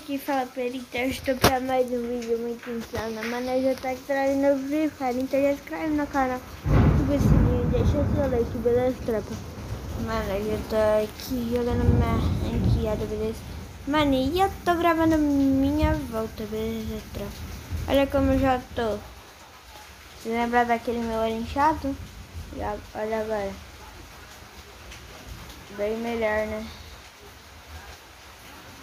aqui fala pra ele que estou pra mais um vídeo muito insano. Mano, eu já tá trazendo o Free Fire, então já inscreve no canal, ativa o sininho, deixa o seu like, beleza, tropa? Mano, eu já tô aqui jogando minha ranqueada, beleza? Mano, e eu tô gravando minha volta, beleza, tropa? Olha como eu já tô. Você lembra daquele meu olho inchado? Olha agora. Bem melhor, né?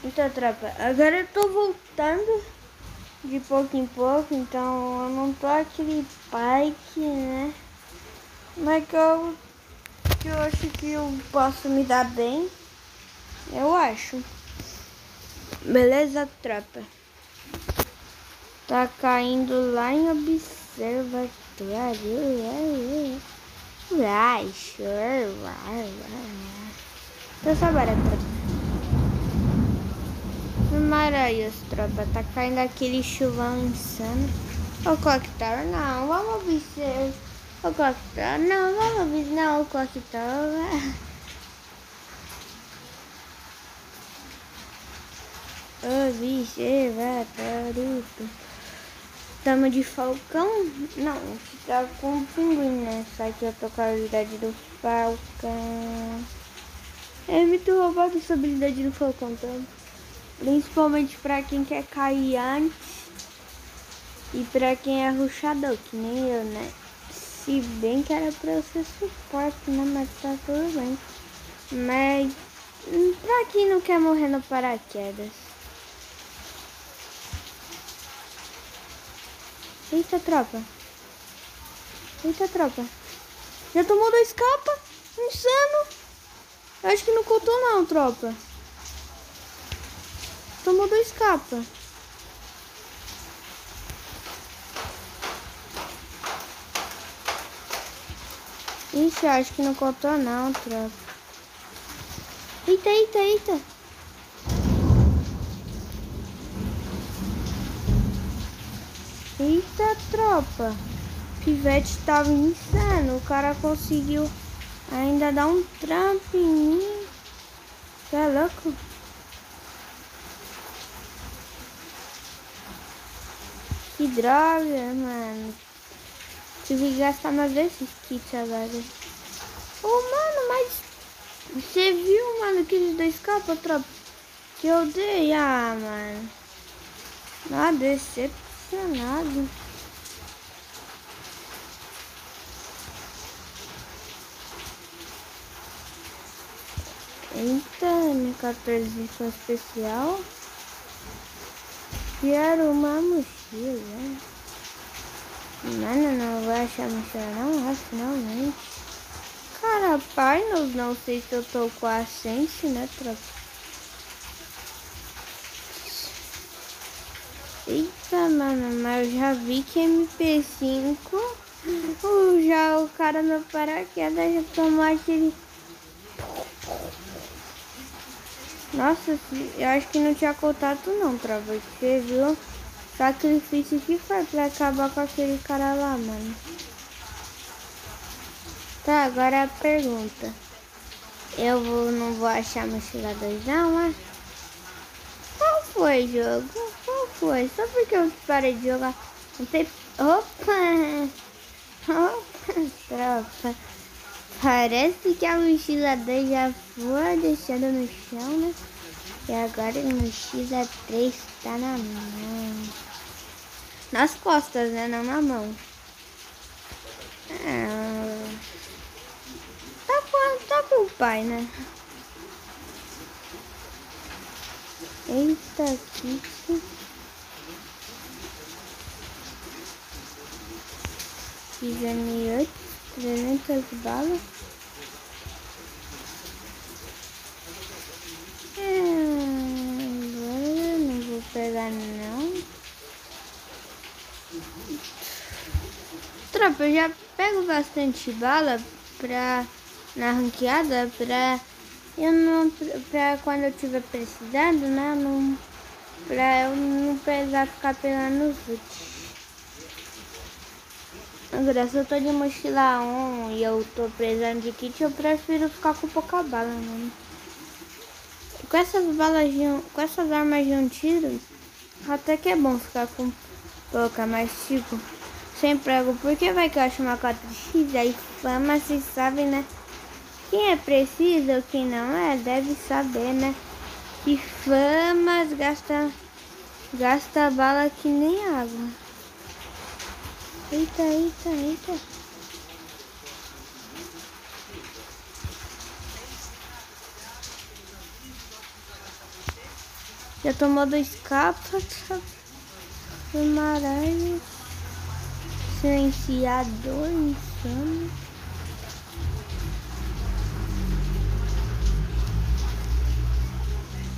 Então, tropa, agora eu tô voltando de pouco em pouco, então eu não tô aquele pike, né? Mas que eu acho que eu posso me dar bem, eu acho. Beleza, tropa? Tá caindo lá em observatório. Então, só bora, tropa. Maranhão, tropa, tá caindo aquele chuvão insano. O coquetel, não, vamos observar. O coquetel, não, vamos observar. Não, o coquetel. Observatório. Tamo de falcão? Não, tá com um pinguim, né? Só que eu tô com a habilidade do falcão. É muito roubado essa habilidade do falcão, tá? Principalmente pra quem quer cair antes e pra quem é rushador, que nem eu, né? Se bem que era pra eu ser suporte, né? Mas tá tudo bem. Mas pra quem não quer morrer no paraquedas. Eita, tropa. Eita, tropa. Já tomou 2 capas? Insano. Eu acho que não contou não, tropa. Tomou 2 capas. Ixi, acho que não contou não, tropa. Eita, eita, eita. Eita, tropa. Pivete tava insano. O cara conseguiu ainda dar um trampo em mim. Você é louco? Que droga, mano. Tive que gastar mais 2 kits agora. Ô, mano, mas você viu, mano, aqueles 2 capas, tropa? Que eu dei, mano. Ah, decepcionado. Eita, minha 14 edição especial. Quero uma mochila. Mano, não vou achar mochila não, finalmente. Cara, pai, não sei se eu tô com a Sense, né, tropa? Eita, mano, mas eu já vi que MP5, já o cara no paraquedas já tomou aquele... Nossa, eu acho que não tinha contato não, tropa. Você viu o sacrifício que foi pra acabar com aquele cara lá, mano. Tá, agora a pergunta. Não vou achar mochila 2 não, mas... Qual foi, jogo? Qual foi? Só porque eu parei de jogar. Não tem... Opa! Tropa. Parece que a mochila 2 já foi deixada no chão, né? E agora a mochila 3 tá na mão. Nas costas, né? Não na mão. Tá com o pai, né? Eita, kit. XM8, 300 balas. Agora não vou pegar não. Tropa, eu já pego bastante bala na ranqueada pra quando eu tiver precisando, né? Pra eu não precisar ficar pegando os úteis. Agora, se eu tô de mochila 1 e eu tô precisando de kit, eu prefiro ficar com pouca bala, mano. Com essas balas com essas armas de um tiro, até que é bom ficar com pouca, mas tipo, sem prego, porque vai que eu acho uma 4x, aí fama, vocês sabem, né? Quem é preciso ou quem não é, deve saber, né? Que famas gasta bala que nem água. Eita, eita, eita. Já tomou 2 capas, amarelo, silenciador, insano.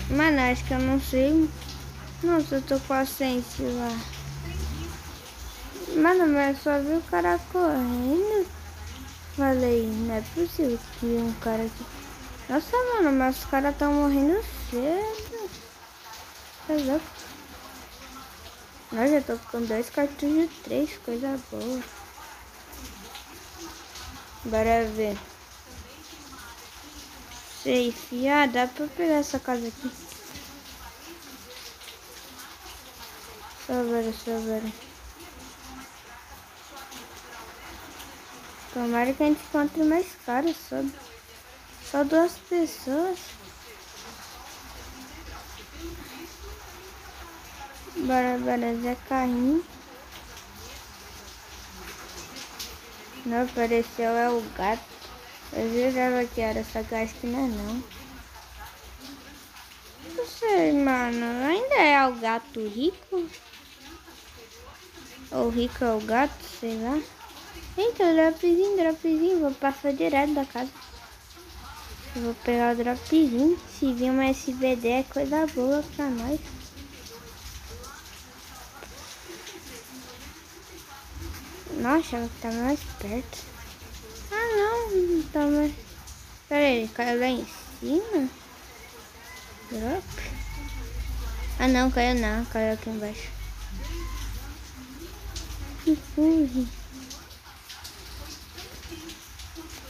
Mano, acho que eu não sei. Nossa, eu tô com a sense lá. Mano, mas só vi o cara correndo. Falei, não é possível que um cara aqui. Nossa, mano, mas os caras estão morrendo cedo. Tá louco? Nós já tô com 2 cartuchos de 3, coisa boa. Bora ver. Safe. Ah, dá pra pegar essa casa aqui. Só ver. Tomara que a gente encontre mais caras, só 2 pessoas. Bora, Zé Carrinho. Não apareceu, é o gato. Eu jurava que era, só que eu acho que não é não. Não sei, mano. Ainda é o gato rico? Ou rico é o gato, sei lá. Eita, dropzinho. Vou passar direto da casa. Eu vou pegar o dropzinho. Se vir uma SVD é coisa boa pra nós. Nossa, ela tá mais perto. Ah, não tá mais. Pera aí, ele caiu lá em cima? Drop? Ah, não, caiu não. Caiu aqui embaixo. Que furry.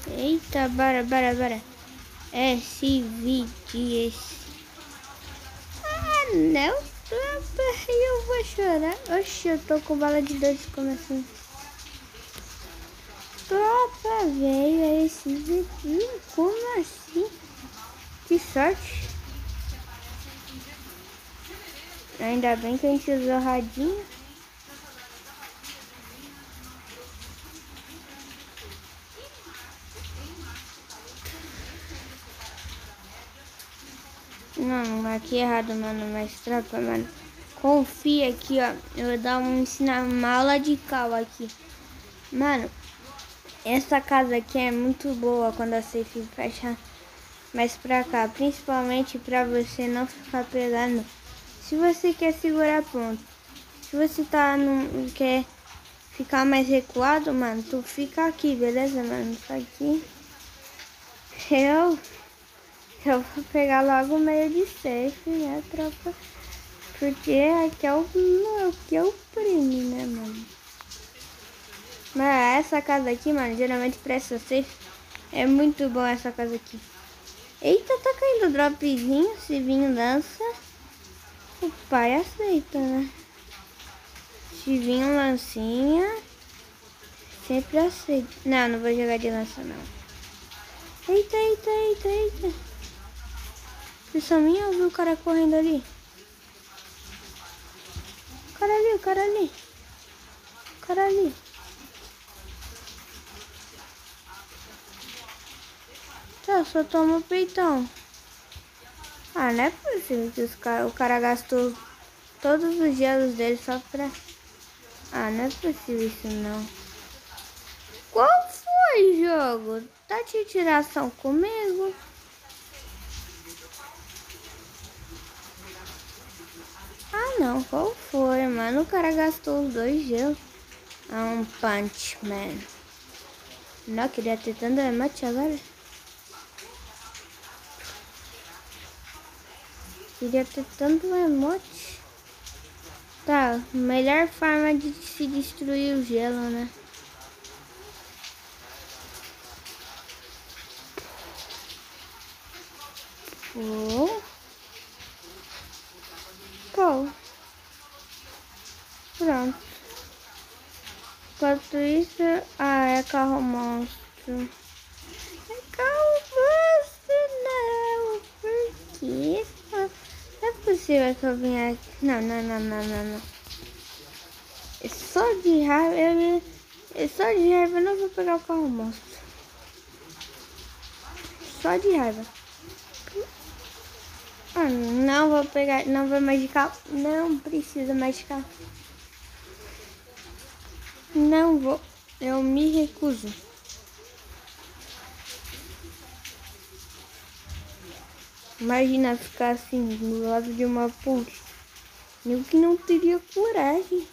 Eita, bora. SVD. Ah, não. Eu vou chorar. Oxi, eu tô com bala de 2, como assim? Tropa, velho, é esse vídeo. Como assim? Que sorte. Ainda bem que a gente usou radinho. Não, aqui é errado, mano. Mas tropa, mano. Confia aqui, ó. Eu vou dar ensinar uma aula de cal aqui. Mano, essa casa aqui é muito boa quando a safe fecha mais pra cá. Principalmente pra você não ficar pegando. Se você quer segurar ponto. Se você quer ficar mais recuado, mano, tu fica aqui, beleza, mano? Isso aqui. Eu vou pegar logo o meio de safe, né, tropa? Porque aqui é o prêmio, né, mano? Mas essa casa aqui, mano, geralmente pra essa safe é muito bom essa casa aqui. Eita, tá caindo dropzinho, se vir lança, o pai aceita, né? Se vir um lancinha, sempre aceita. Não vou jogar de lança, não. Eita. Isso minha, eu vi o cara correndo ali. O cara ali. Tá, só toma o peitão. Ah, não é possível que o cara gastou todos os gelos dele só pra... Ah, não é possível isso não. Qual foi, jogo? Tá de tiração comigo? Ah, não. Qual foi, mano? O cara gastou os 2 gelos. Ah, um punch, man. Não, queria ter tanto emote agora. Queria ter tanto emote. Tá, melhor forma de se destruir o gelo, né? Oh. carro monstro. É carro monstro, não. Por quê? Não é possível que eu venha aqui. Não. É só de raiva, eu não vou pegar o carro monstro. Só de raiva. Não vou pegar, não vou mais de carro. Não precisa mais de carro. Não vou, eu me recuso. Imagina ficar assim, do lado de uma ponte. Eu que não teria coragem.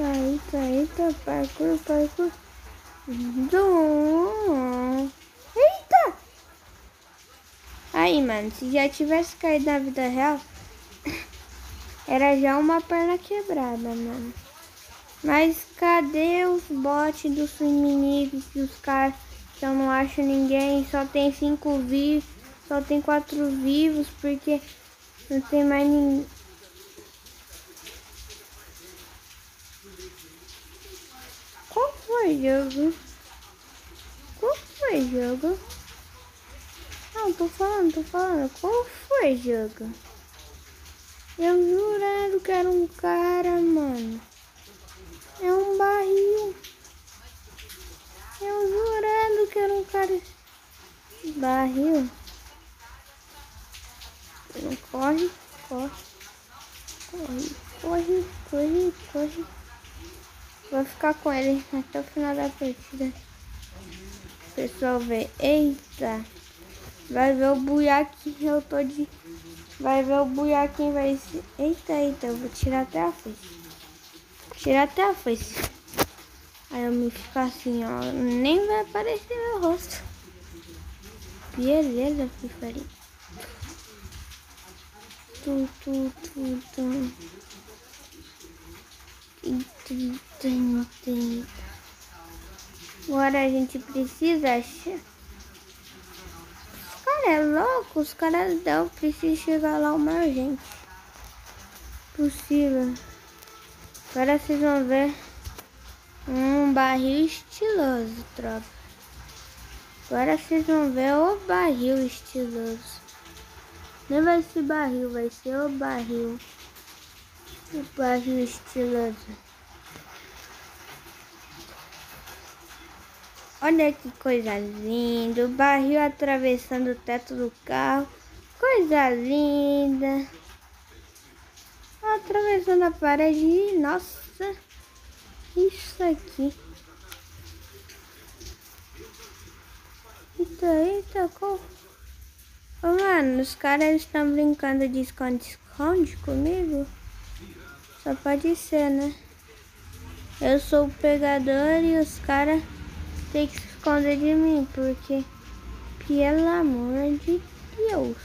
Eita, parkour. Eita! Aí, mano, se já tivesse caído na vida real, era já uma perna quebrada, mano. Mas cadê os bots dos inimigos, dos caras que eu não acho ninguém? Só tem 5 vivos, só tem 4 vivos, porque não tem mais ninguém. Qual foi, jogo? Não, tô falando. Qual foi, jogo? Eu jurando que era um cara, mano. É um barril. Eu jurando que era um cara. Barril. Não corre. Vou ficar com ele até o final da partida. O pessoal vê. Eita. Vai ver o buiaque. Vai ver o buiaque vai ser. Eita. Eu vou tirar até a foice. Aí eu me ficar assim, ó. Nem vai aparecer meu rosto. Beleza, Fifari. Agora a gente precisa achar. Os caras é louco, os caras dão. Preciso chegar lá o mais urgente possível. Agora vocês vão ver um barril estiloso, tropa. Agora vocês vão ver o barril estiloso. Não vai ser barril, vai ser o barril. O barril estiloso. Olha que coisa linda. O barril atravessando o teto do carro. Coisa linda. Atravessando a parede. Nossa. Isso aqui. Eita, qual? Ô, mano, os caras estão brincando de esconde-esconde comigo? Só pode ser, né? Eu sou o pegador e os caras têm que se esconder de mim, porque, pelo amor de Deus,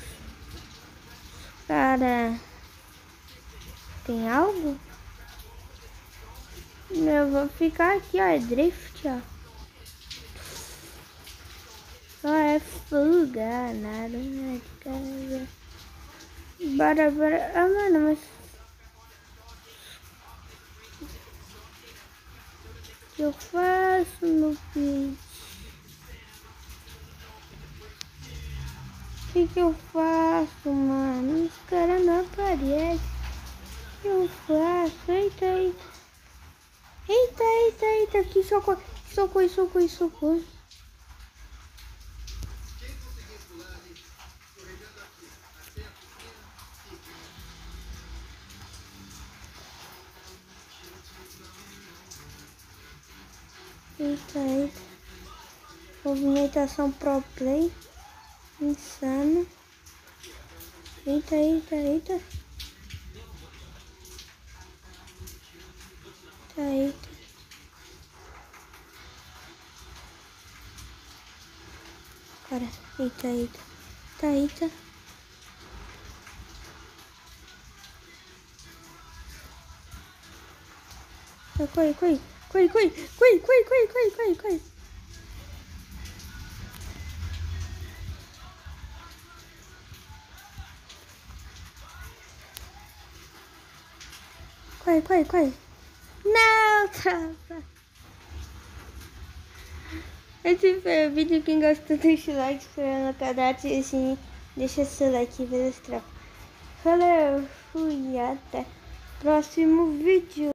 cara, tem algo? Eu vou ficar aqui, ó, é drift, ó. Só é fuga, nada, cara. Bora. Ah, mano, mas... O que eu faço, meu filho? O que eu faço, mano? Os caras não aparecem. O que eu faço? Eita. Aqui, socorro. Eita. Movimentação pro play. Insano. Eita. Eita. Cara, eita. Corre. corre. Não, trava. Esse foi o vídeo. Quem gostou, deixa o like, se inscreve no canal e assim, deixa seu like e vê os trava. Valeu, fui, até próximo vídeo.